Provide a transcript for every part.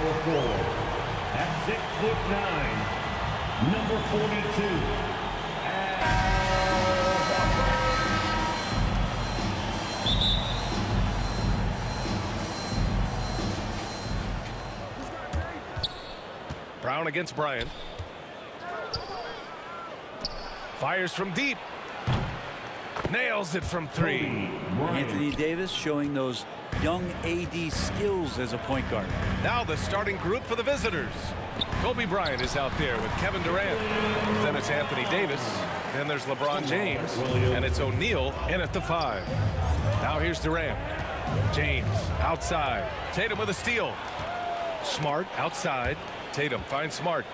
power forward. At 6'9", number 42. Brown against Bryant. Fires from deep. Nails it from three. Anthony Davis showing those young AD skills as a point guard. Now the starting group for the visitors. Kobe Bryant is out there with Kevin Durant. Then it's Anthony Davis. Then there's LeBron James. And it's O'Neal in at the 5. Now here's Durant. James outside. Tatum with a steal. Smart outside. Tatum finds Smart.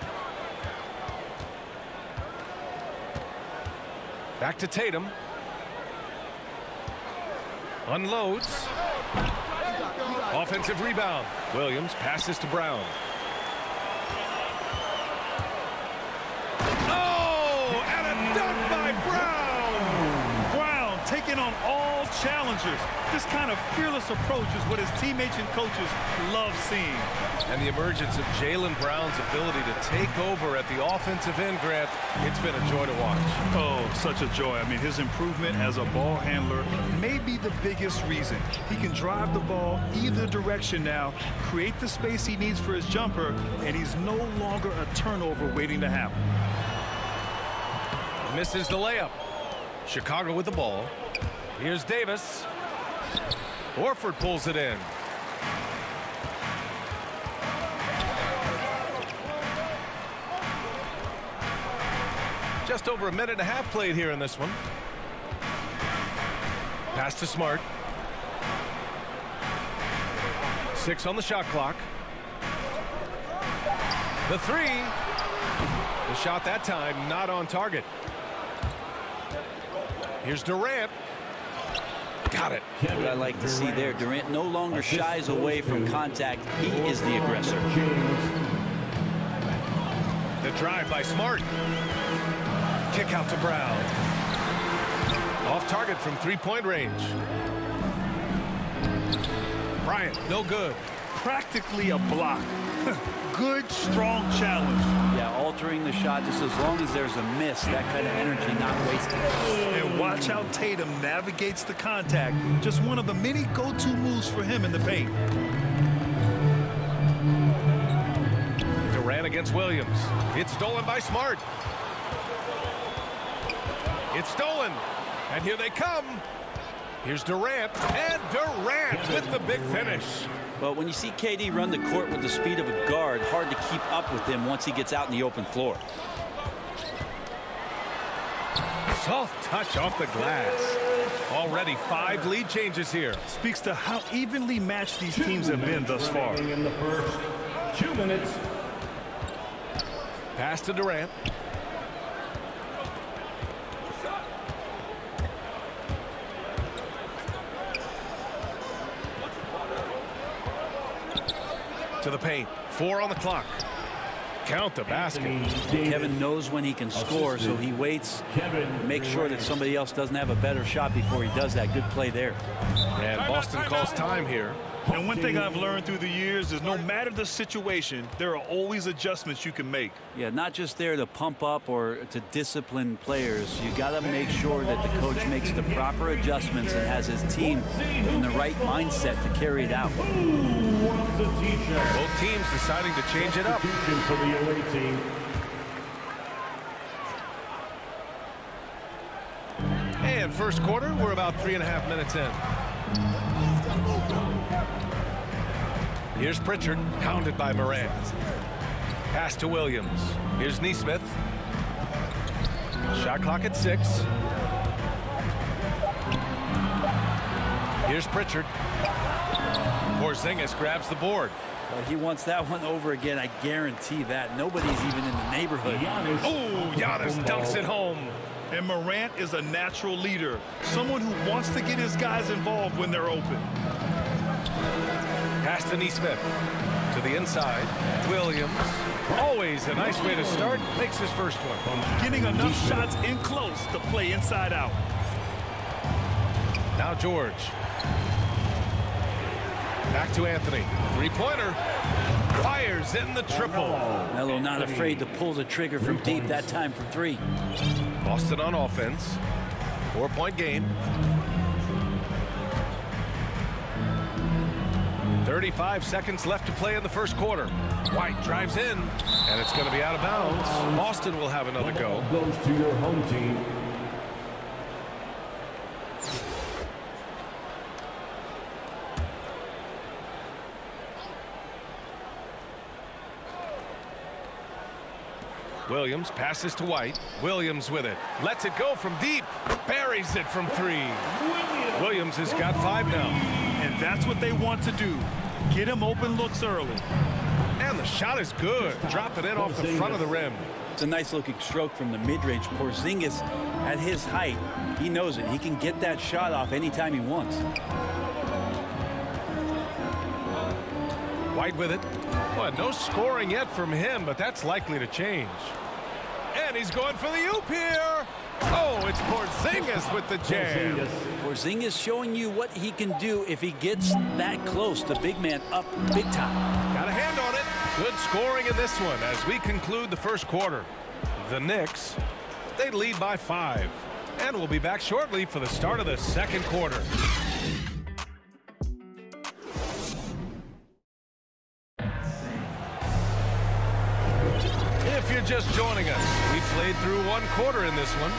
Back to Tatum. Unloads. Offensive rebound. Williams passes to Brown. Oh, and a dunk by Brown. Brown taking on all challengers. This kind of fearless approach is what his teammates and coaches love seeing. And the emergence of Jaylen Brown's ability to take over at the offensive end, Grant, it's been a joy to watch. Oh, such a joy. I mean, his improvement as a ball handler may be the biggest reason. He can drive the ball either direction now, create the space he needs for his jumper, and he's no longer a turnover waiting to happen. Misses the layup. Chicago with the ball. Here's Davis. Horford pulls it in. Just over a minute and a half played here in this one. Pass to Smart. 6 on the shot clock. The 3. The shot that time not on target. Here's Durant. Got it. What I like to see there, Durant no longer shies away from contact. He is the aggressor. The drive by Smart. Kick out to Brown. Off target from three-point range. Bryant, no good. Practically a block. Good, strong challenge. Yeah, altering the shot just as long as there's a miss. That kind of energy not wasted. And watch how Tatum navigates the contact. Just one of the many go-to moves for him in the paint. Durant against Williams. It's stolen by Smart. It's stolen. And here they come. Here's Durant. And Durant with the big finish. But when you see KD run the court with the speed of a guard, hard to keep up with him once he gets out in the open floor. Soft touch off the glass. Already 5 lead changes here. Speaks to how evenly matched these teams have been thus far. In the first 2 minutes. Pass to Durant. To the paint. 4 on the clock. Count the basket. Kevin knows when he can score, so he waits, make sure that somebody else doesn't have a better shot before he does that. Good play there. And Boston calls time here. And one thing I've learned through the years is no matter the situation, there are always adjustments you can make. Yeah, not just there to pump up or to discipline players. You got to make sure that the coach makes the proper adjustments and has his team in the right mindset to carry it out. Both teams deciding to change it up. For the away team. And first quarter, we're about 3.5 minutes in. Here's Pritchard, hounded by Morant. Pass to Williams. Here's Nesmith. Shot clock at 6. Here's Pritchard. Porzingis grabs the board. Well, he wants that one over again. I guarantee that. Nobody's even in the neighborhood. Oh, Giannis dunks it home. And Morant is a natural leader. Someone who wants to get his guys involved when they're open. Pass to Nesmith. To the inside. Williams. Always a nice way to start. Makes his first one. Getting enough shots in close to play inside out. Now George. Back to Anthony. Three-pointer. Fire. Williams in the triple. Melo not afraid to pull the trigger from deep that time for 3. Boston on offense. 4-point game. 35 seconds left to play in the first quarter. White drives in, and it's going to be out of bounds. Boston will have another go. Goes to your home team. Williams passes to White. Williams with it. Lets it go from deep. Buries it from 3. Williams has got 5 now. And that's what they want to do. Get him open looks early. And the shot is good. Drop it in off the front of the rim. It's a nice looking stroke from the mid-range. Porzingis, at his height, he knows it. He can get that shot off anytime he wants. White with it. Well, no scoring yet from him, but that's likely to change. And he's going for the oop here. Oh, it's Porzingis with the jam. Porzingis showing you what he can do if he gets that close. The big man up big time. Got a hand on it. Good scoring in this one as we conclude the first quarter. The Knicks, they lead by 5. And we'll be back shortly for the start of the second quarter. If you're just joining us, we played through 1 quarter in this one.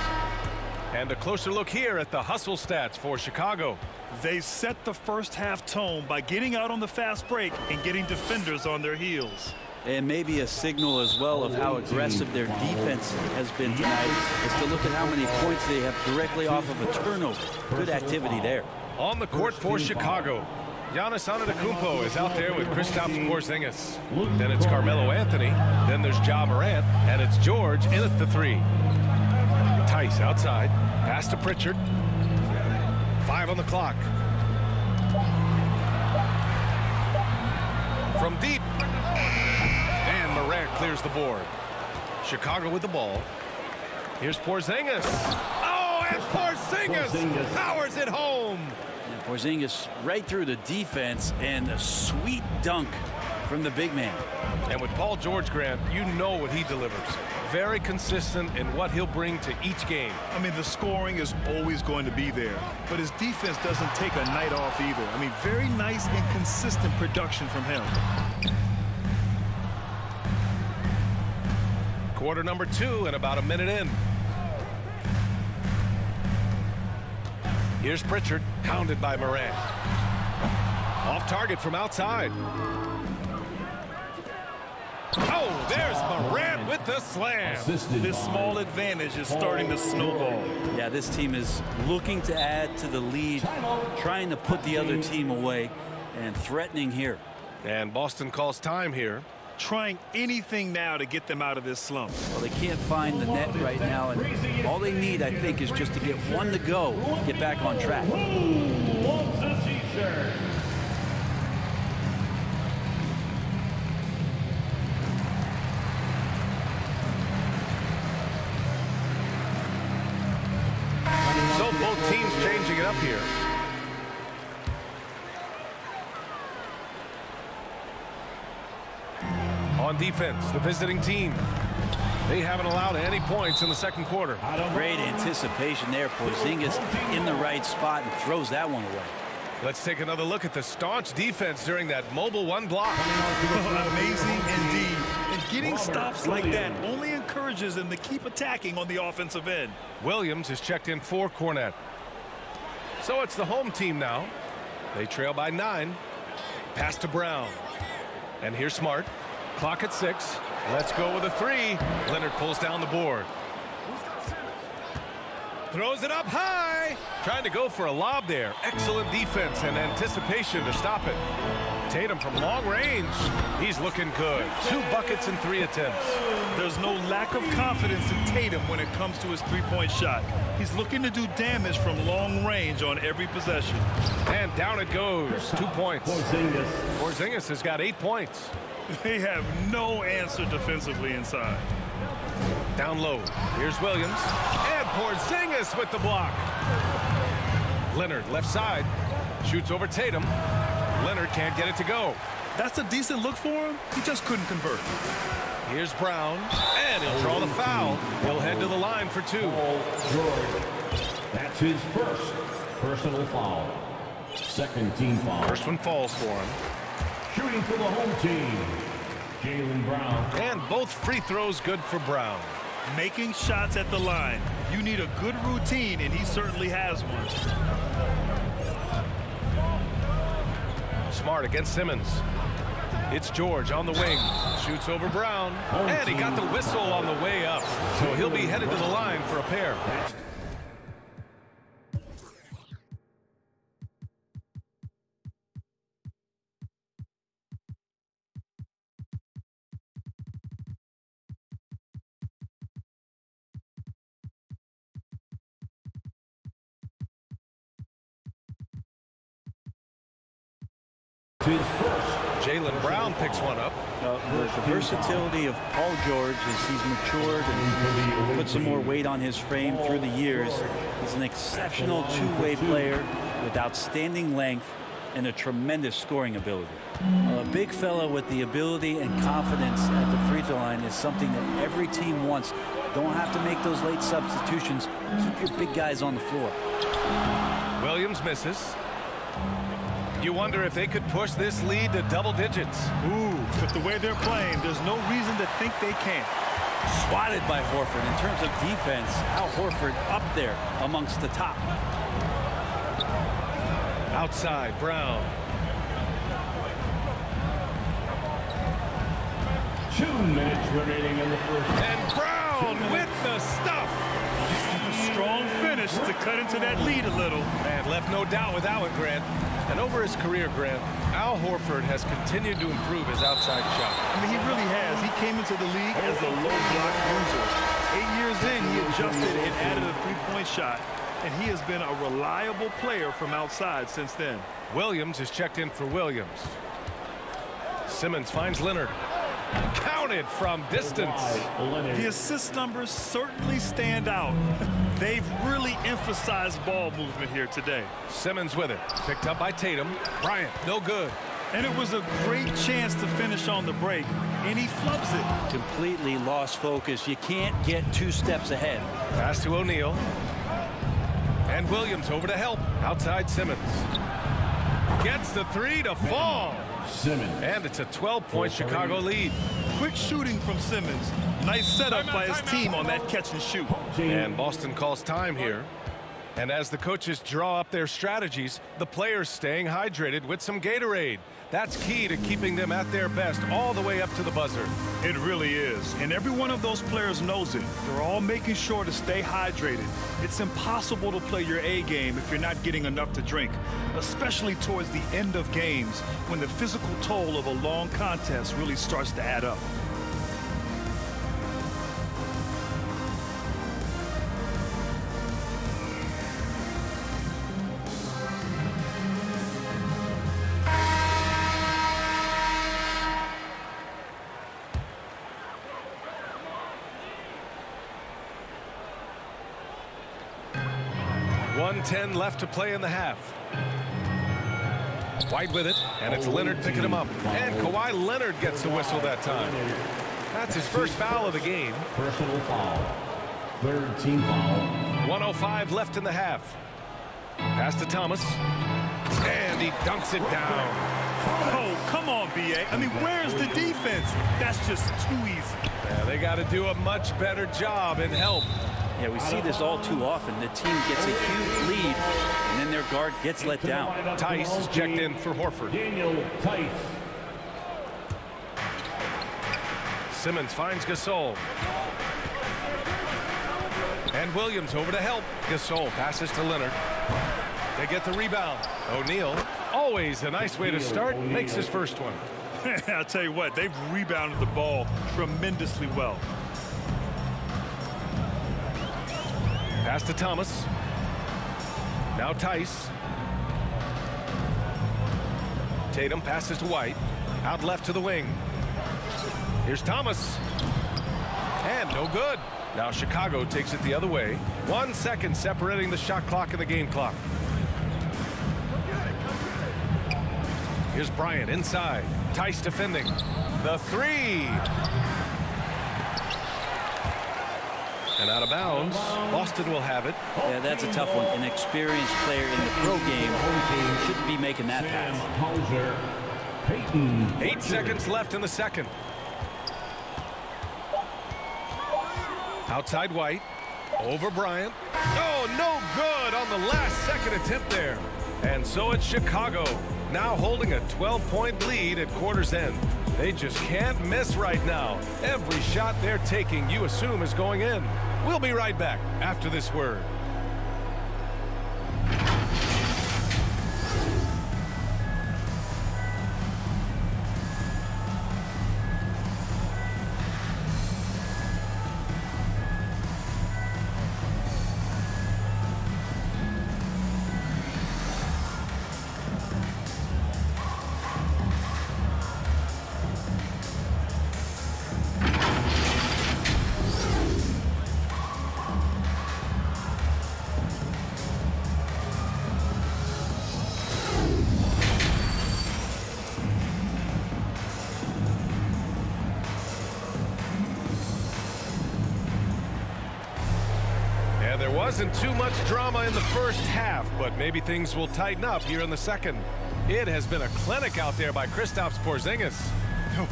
And a closer look here at the hustle stats for Chicago. They set the first half tone by getting out on the fast break and getting defenders on their heels. And maybe a signal as well of how aggressive their defense has been tonight is to look at how many points they have directly off of a turnover. Good activity there. On the court for Chicago, Giannis Antetokounmpo is out there with Kristaps Porzingis. Then it's Carmelo Anthony. Then there's Ja Morant. And it's George in at the 3. Tice outside. Pass to Pritchard. 5 on the clock. From deep. And Morant clears the board. Chicago with the ball. Here's Porzingis. Oh, and Porzingis powers it home. And Porzingis right through the defense and a sweet dunk from the big man. And with Paul George, Grant, you know what he delivers. Very consistent in what he'll bring to each game. I mean, the scoring is always going to be there, but his defense doesn't take a night off either. I mean, very nice and consistent production from him. Quarter number 2 and about a minute in. Here's Pritchard, pounded by Morant. Off target from outside. Oh, there's Morant with the slam. This small advantage is starting to snowball. Yeah, this team is looking to add to the lead, trying to put the other team away, and threatening here. And Boston calls time here. Trying anything now to get them out of this slump. Well, they can't find the net right now, and all they need, I think, is just to get 1 to go, get back on track. Who wants a t-shirt? So both teams changing it up here. On defense, the visiting team. They haven't allowed any points in the second quarter. Great anticipation there. Porzingis in the right spot and throws that one away. Let's take another look at the staunch defense during that mobile 1 block. Amazing indeed. And getting stops like that only encourages them to keep attacking on the offensive end. Williams is checked in for Kornet. So it's the home team now. They trail by 9. Pass to Brown. And here's Smart. Clock at 6. Let's go with a 3. Leonard pulls down the board. Throws it up high. Trying to go for a lob there. Excellent defense and anticipation to stop it. Tatum from long range. He's looking good. 2 buckets in 3 attempts. There's no lack of confidence in Tatum when it comes to his three-point shot. He's looking to do damage from long range on every possession. And down it goes. 2 points. Porzingis has got 8 points. They have no answer defensively inside. Down low. Here's Williams. And Porzingis with the block. Leonard left side. Shoots over Tatum. Leonard can't get it to go. That's a decent look for him. He just couldn't convert. Here's Brown, and he'll draw the foul. He'll head to the line for 2. Paul George. That's his first personal foul. Second team foul. First one falls for him. Shooting for the home team, Jaylen Brown. And both free throws good for Brown. Making shots at the line. You need a good routine, and he certainly has one. Smart against Simmons. It's George on the wing. Shoots over Brown. And he got the whistle on the way up. So he'll be headed to the line for a pair. His first. Jaylen Brown picks one up. The versatility of Paul George as he's matured and put some more weight on his frame through the years. He's an exceptional two-way player with outstanding length and a tremendous scoring ability. A big fella with the ability and confidence at the free throw line is something that every team wants. Don't have to make those late substitutions. Keep your big guys on the floor. Williams misses. You wonder if they could push this lead to double digits. Ooh, but the way they're playing, there's no reason to think they can't. Swatted by Horford. In terms of defense, Al Horford up there amongst the top. Outside, Brown. 2 minutes remaining in the first. And Brown with the stuff. A strong finish to cut into that lead a little. And left no doubt with Allen, Grant. And over his career, Grant, Al Horford has continued to improve his outside shot. I mean, he really has. He came into the league as a low block user. 8 years in, he adjusted and added a three-point shot. And he has been a reliable player from outside since then. Williams is checked in for Williams. Simmons finds Leonard. Counted from distance. The assist numbers certainly stand out. They've really emphasized ball movement here today. Simmons with it. Picked up by Tatum. Bryant, no good. And it was a great chance to finish on the break, and he flubs it. Completely lost focus. You can't get 2 steps ahead. Pass to O'Neal. And Williams over to help. Outside Simmons. Gets the 3 to fall. Simmons. And it's a 12-point Chicago lead. Quick shooting from Simmons. Nice setup by his team on that catch and shoot. And Boston calls time here. And as the coaches draw up their strategies, the players staying hydrated with some Gatorade. That's key to keeping them at their best all the way up to the buzzer. It really is. And every one of those players knows it. They're all making sure to stay hydrated. It's impossible to play your A game if you're not getting enough to drink, especially towards the end of games when the physical toll of a long contest really starts to add up. .10 left to play in the half. White with it, and it's Leonard picking him up. And Kawhi Leonard gets the whistle that time. That's his first foul of the game. Personal foul. Third team foul. 1:05 left in the half. Pass to Thomas. And he dunks it down. Oh, come on, B.A. I mean, where's the defense? That's just too easy. Yeah, they got to do a much better job and help. Yeah, we see this all too often. The team gets a huge lead, and then their guard gets let down. Tice is checked in for Horford. Daniel Tice. Simmons finds Gasol. And Williams over to help. Gasol passes to Leonard. They get the rebound. O'Neal, always a nice way to start, makes his first one. I'll tell you what, they've rebounded the ball tremendously well. Pass to Thomas. Now Tice. Tatum passes to White. Out left to the wing. Here's Thomas. And no good. Now Chicago takes it the other way. 1 second separating the shot clock and the game clock. Here's Bryant inside. Tice defending. The three. And out of bounds. Boston will have it. Yeah, that's a tough one. An experienced player in the pro game shouldn't be making that pass. 8 seconds left in the second. Outside White. Over Bryant. Oh, no good on the last second attempt there. And so it's Chicago, now holding a 12-point lead at quarter's end. They just can't miss right now. Every shot they're taking, you assume, is going in. We'll be right back after this word. There wasn't too much drama in the first half, but maybe things will tighten up here in the second. It has been a clinic out there by Kristaps Porzingis.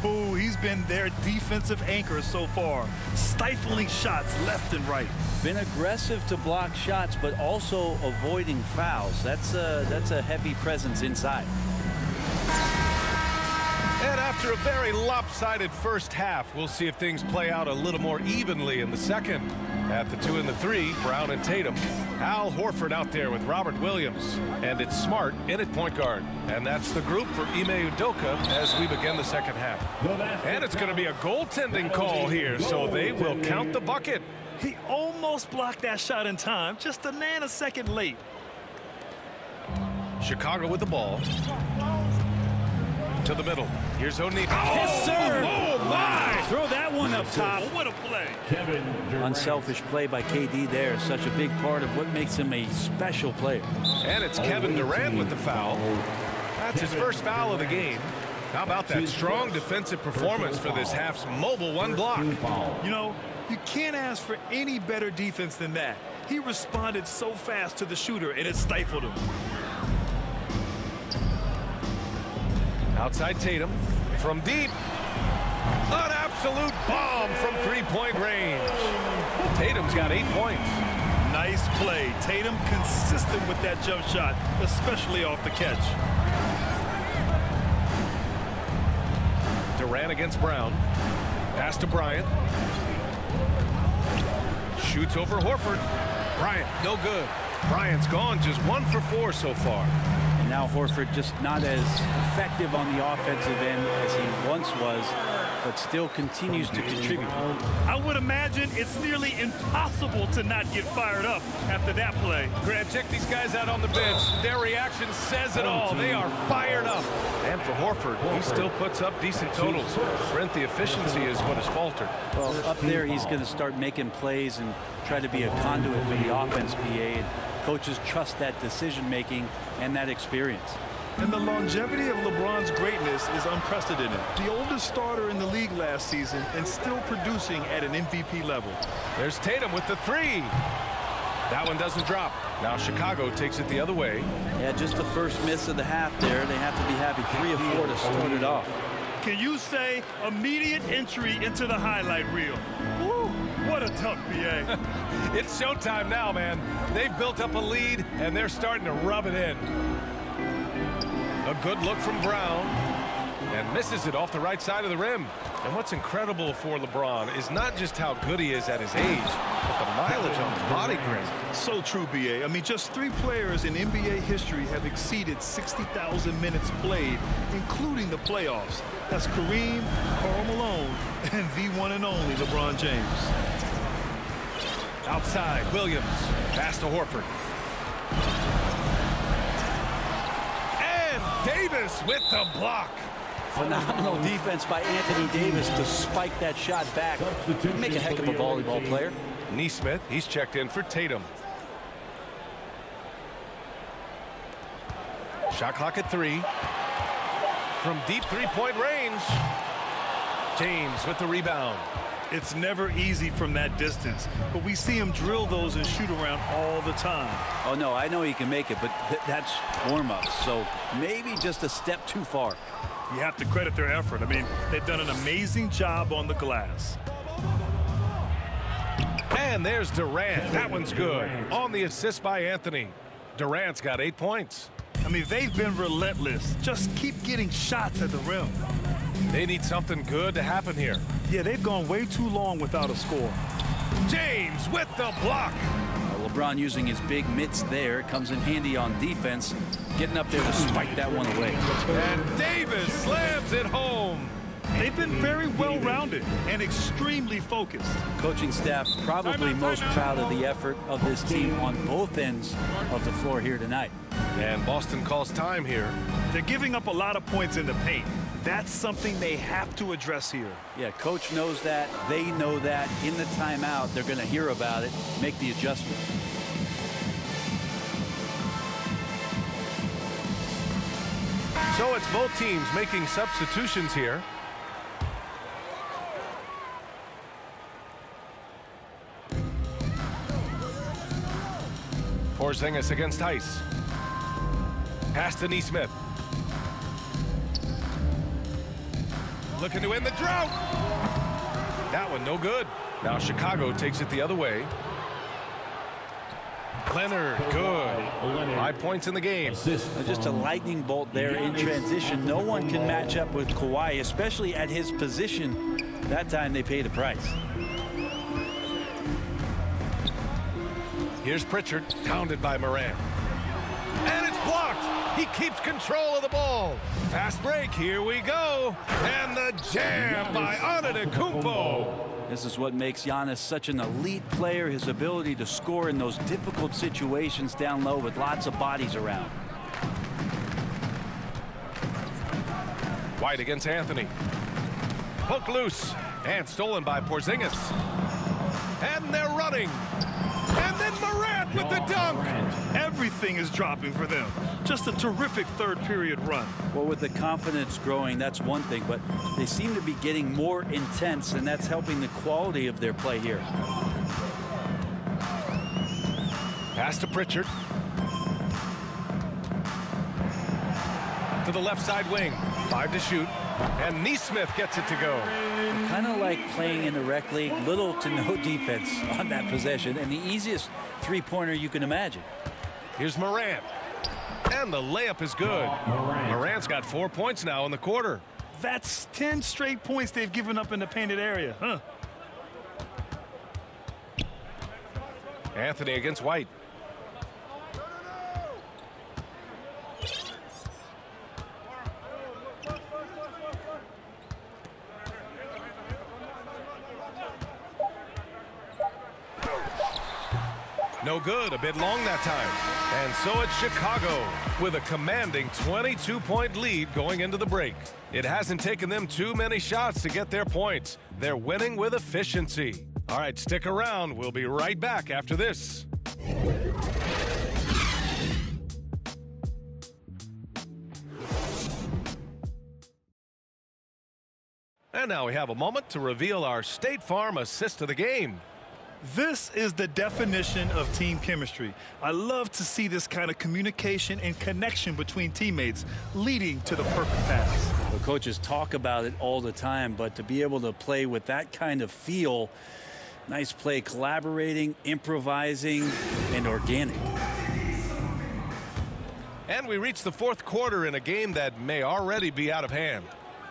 Oh, he's been their defensive anchor so far, stifling shots left and right. Been aggressive to block shots, but also avoiding fouls. That's a heavy presence inside. And after a very lopsided first half, we'll see if things play out a little more evenly in the second. At the 2 and the 3, Brown and Tatum. Al Horford out there with Robert Williams. And it's Smart in at point guard. And that's the group for Ime Udoka as we begin the second half. And it's going to be a goaltending call here, so they will count the bucket. He almost blocked that shot in time, just a nanosecond late. Chicago with the ball. To the middle. Here's O'Neal. Yes, sir. Oh, my. Throw that one up top. What a play. Unselfish play by KD there. Such a big part of what makes him a special player. And it's Kevin Durant with the foul. That's his first foul of the game. How about that strong defensive performance for this half's mobile one block? You know, you can't ask for any better defense than that. He responded so fast to the shooter, and it stifled him. Outside Tatum from deep. An absolute bomb from three-point range. Tatum's got 8 points. Nice play. Tatum consistent with that jump shot, especially off the catch. Durant against Brown. Pass to Bryant. Shoots over Horford. Bryant, no good. Bryant's gone just 1 for 4 so far. And now Horford just not as effective on the offensive end as he once was, but still continues to contribute. I would imagine it's nearly impossible to not get fired up after that play. Grant, check these guys out on the bench. Their reaction says it all. They are fired up. And for Horford, he still puts up decent totals. Brent, the efficiency is what has faltered. Well, up there, he's going to start making plays and try to be a conduit for the offense, PA. And coaches trust that decision-making and that experience. And the longevity of LeBron's greatness is unprecedented. The oldest starter in the league last season and still producing at an MVP level. There's Tatum with the 3. That one doesn't drop. Now Chicago takes it the other way. Yeah, just the first miss of the half there. They have to be happy 3 of 4 to start it off. Can you say immediate entry into the highlight reel? Woo, what a tough BA. It's showtime now, man. They've built up a lead, and they're starting to rub it in. A good look from Brown, and misses it off the right side of the rim. And what's incredible for LeBron is not just how good he is at his age, but the mileage on his body grit. So true, BA. I mean, just 3 players in NBA history have exceeded 60,000 minutes played, including the playoffs. That's Kareem, Karl Malone, and the one and only LeBron James. Outside, Williams. Pass to Horford. Davis with the block. Phenomenal defense by Anthony Davis to spike that shot back. Make a heck of a volleyball player. Nesmith, he's checked in for Tatum. Shot clock at 3. from deep three-point range. James with the rebound. It's never easy from that distance, but we see him drill those and shoot around all the time. Oh, no, I know he can make it, but that's warm-ups, so maybe just a step too far. You have to credit their effort. I mean, they've done an amazing job on the glass. And there's Durant. That one's good. On the assist by Anthony. Durant's got 8 points. I mean, they've been relentless. Just keep getting shots at the rim. They need something good to happen here. Yeah, they've gone way too long without a score. James with the block. LeBron using his big mitts there comes in handy on defense, getting up there to spike that one away. And Davis slams it home. They've been very well-rounded and extremely focused. Coaching staff probably most proud of the effort of this team on both ends of the floor here tonight. And Boston calls time here. They're giving up a lot of points in the paint. That's something they have to address here. Yeah, coach knows that. They know that. In the timeout, they're going to hear about it, make the adjustment. So it's both teams making substitutions here. Porzingis against Tice. Pass to Nesmith. Looking to end the drought. That one no good. Now Chicago takes it the other way. Leonard, good. 5 points in the game. Just a lightning bolt there in transition. No one can match up with Kawhi, especially at his position. That time they pay the price. Here's Pritchard, pounded by Morant. And it's blocked. He keeps control of the ball. Fast break, here we go. And the jam by Antetokounmpo. This is what makes Giannis such an elite player, his ability to score in those difficult situations down low with lots of bodies around. White against Anthony. Poked loose and stolen by Porzingis. And they're running. And then Morant with the dunk. Everything is dropping for them. Just a terrific third period run. Well, with the confidence growing, that's one thing, but they seem to be getting more intense, and that's helping the quality of their play here. Pass to Pritchard. To the left side wing. 5 to shoot. And Nesmith gets it to go. Kind of like playing in the rec league, little to no defense on that possession, and the easiest three-pointer you can imagine. Here's Morant. And the layup is good. Morant's got 4 points now in the quarter. That's 10 straight points they've given up in the painted area, huh? Anthony against White. No good, a bit long that time. And so it's Chicago with a commanding 22-point lead going into the break. It hasn't taken them too many shots to get their points. They're winning with efficiency. All right, stick around. We'll be right back after this. And now we have a moment to reveal our State Farm assist of the game. This is the definition of team chemistry. I love to see this kind of communication and connection between teammates leading to the perfect pass. The coaches talk about it all the time, but to be able to play with that kind of feel, nice play, collaborating, improvising, and organic. And we reach the fourth quarter in a game that may already be out of hand.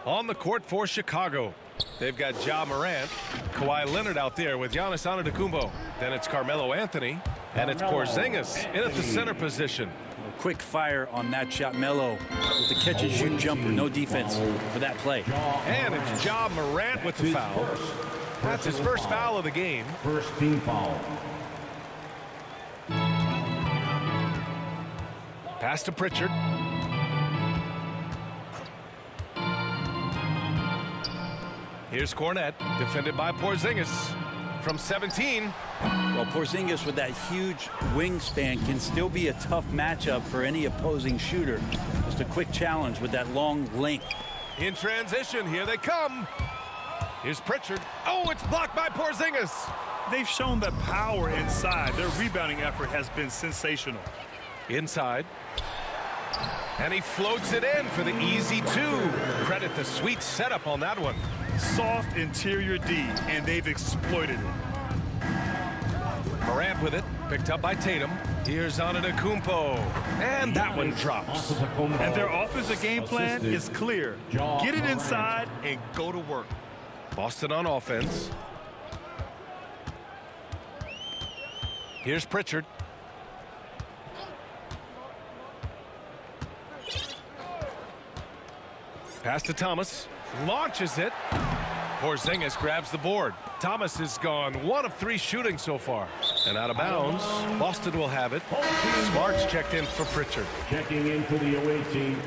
On the court for Chicago, they've got Ja Morant, Kawhi Leonard out there with Giannis Antetokounmpo. Then it's Carmelo Anthony, and it's Porzingis in at the center position. A quick fire on that shot. Melo with the catch-and-shoot jumper. No defense for that play. And it's Ja Morant with the foul. That's his first foul of the game. First team foul. Pass to Pritchard. Here's Cornette, defended by Porzingis from 17. Well, Porzingis with that huge wingspan can still be a tough matchup for any opposing shooter. Just a quick challenge with that long length. In transition, here they come. Here's Pritchard. Oh, it's blocked by Porzingis. They've shown that power inside. Their rebounding effort has been sensational. Inside. And he floats it in for the easy two. Credit the sweet setup on that one. Soft interior D, and they've exploited it. Morant with it, picked up by Tatum. Here's Antetokounmpo, and that one drops. And their offensive game plan is clear. Get it inside and go to work. Boston on offense. Here's Pritchard. Pass to Thomas. Launches it. Porzingis grabs the board. Thomas is gone 1 of 3 shooting so far. And out of bounds. Boston will have it. Smart's checked in for Pritchard. Checking in for the away team.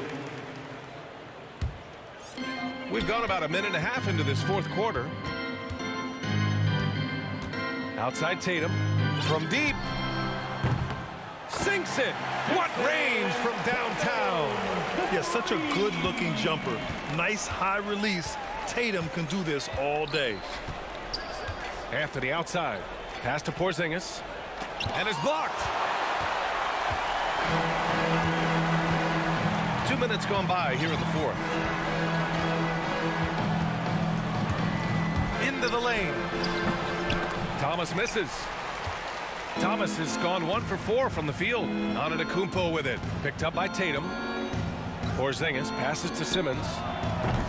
We've gone about 1.5 minutes into this fourth quarter. Outside Tatum. From deep. Sinks it. What range from downtown. Yeah, such a good-looking jumper. Nice high release. Tatum can do this all day. Anthony outside. Pass to Porzingis. And it's blocked. 2 minutes gone by here in the fourth. Into the lane. Thomas misses. Thomas has gone 1 for 4 from the field. Antetokounmpo with it. Picked up by Tatum. Porzingis passes to Simmons.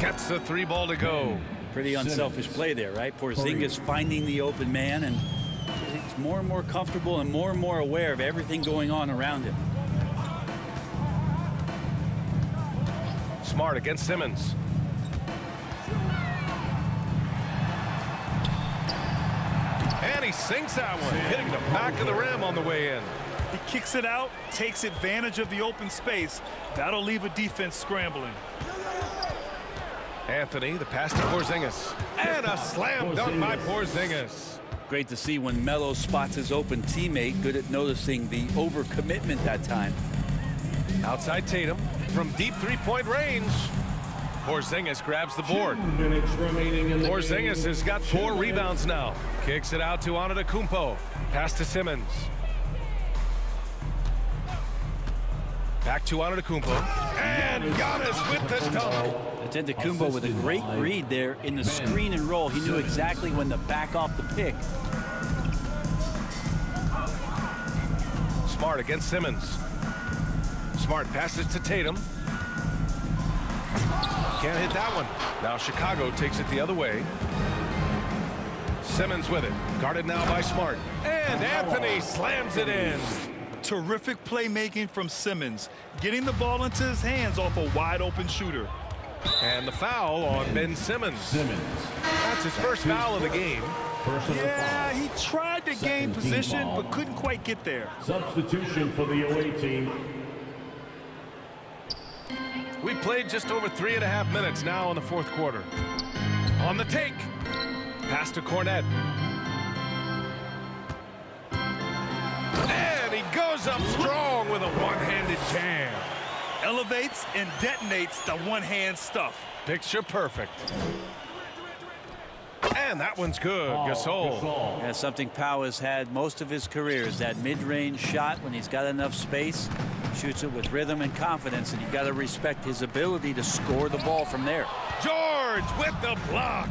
Gets the 3 ball to go. Pretty unselfish play there, right? Porzingis finding the open man, and he's more and more comfortable and more aware of everything going on around him. Smart against Simmons. And he sinks that one, hitting the back of the rim on the way in. He kicks it out, takes advantage of the open space. That'll leave a defense scrambling. Anthony, the pass to Porzingis. And a slam dunk by Porzingis. Great to see when Melo spots his open teammate. Good at noticing the overcommitment that time. Outside Tatum from deep 3-point range. Porzingis grabs the board. 2 minutes remaining in the Porzingis has got 4 rebounds now. Kicks it out to Antetokounmpo. Pass to Simmons. Back to Antetokounmpo. And Giannis with the dunk. Antetokounmpo with a great read there in the screen and roll. He knew exactly when to back off the pick. Smart against Simmons. Smart passes to Tatum. Can't hit that one. Now Chicago takes it the other way. Simmons with it. Guarded now by Smart. And Anthony slams it in. Terrific playmaking from Simmons. Getting the ball into his hands off a wide-open shooter. And the foul on Ben Simmons. That's his first foul of the game. Yeah, he tried to gain position, but couldn't quite get there. Substitution for the away team. We played just over 3.5 minutes now in the fourth quarter. On the take. Pass to Cornette. And he goes up strong with a one-handed jam. Elevates and detonates the one-hand stuff. Picture perfect. And that one's good. Gasol. Yeah, something Pau has had most of his career is that mid-range shot when he's got enough space. Shoots it with rhythm and confidence, and you've got to respect his ability to score the ball from there. George with the block.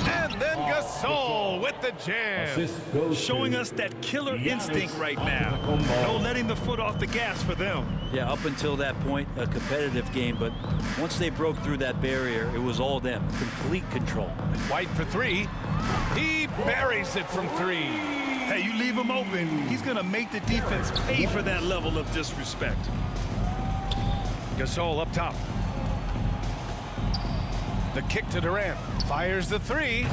And then Gasol with the jam. Showing us that killer instinct right now. No letting the foot off the gas for them. Yeah, up until that point, a competitive game, but once they broke through that barrier, it was all them. Complete control. White for 3. He buries it from 3. Hey, you leave him open, he's going to make the defense pay for that level of disrespect. Gasol up top. The kick to Durant. Fires the 3.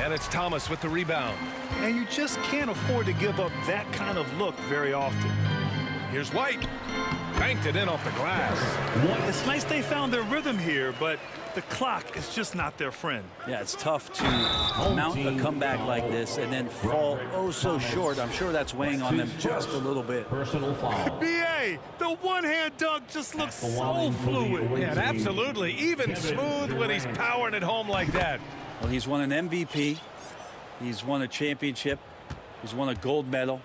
And it's Thomas with the rebound. And you just can't afford to give up that kind of look very often. Here's White. Banked it in off the glass. It's nice they found their rhythm here, but the clock is just not their friend. Yeah, it's tough to mount a comeback like this and then fall oh so short. I'm sure that's weighing on them just a little bit. Personal foul. BA, way. The one-hand dunk just looks so fluid. Yeah, absolutely. Even smooth when he's powering it home like that. Well, he's won an MVP. He's won a championship. He's won a gold medal.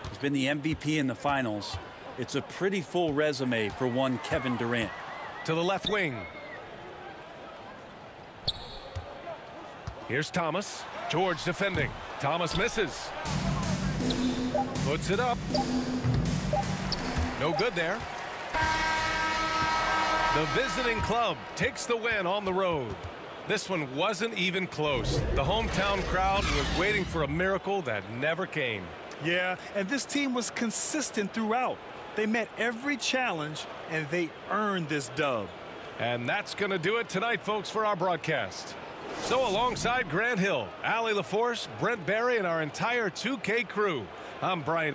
He's been the MVP in the finals. It's a pretty full resume for one Kevin Durant. To the left wing. Here's Thomas. George defending. Thomas misses. Puts it up. No good there. The visiting club takes the win on the road. This one wasn't even close. The hometown crowd was waiting for a miracle that never came. Yeah, and this team was consistent throughout. They met every challenge, and they earned this dub. And that's going to do it tonight, folks, for our broadcast. So alongside Grant Hill, Allie LaForce, Brent Barry, and our entire 2K crew, I'm Brian.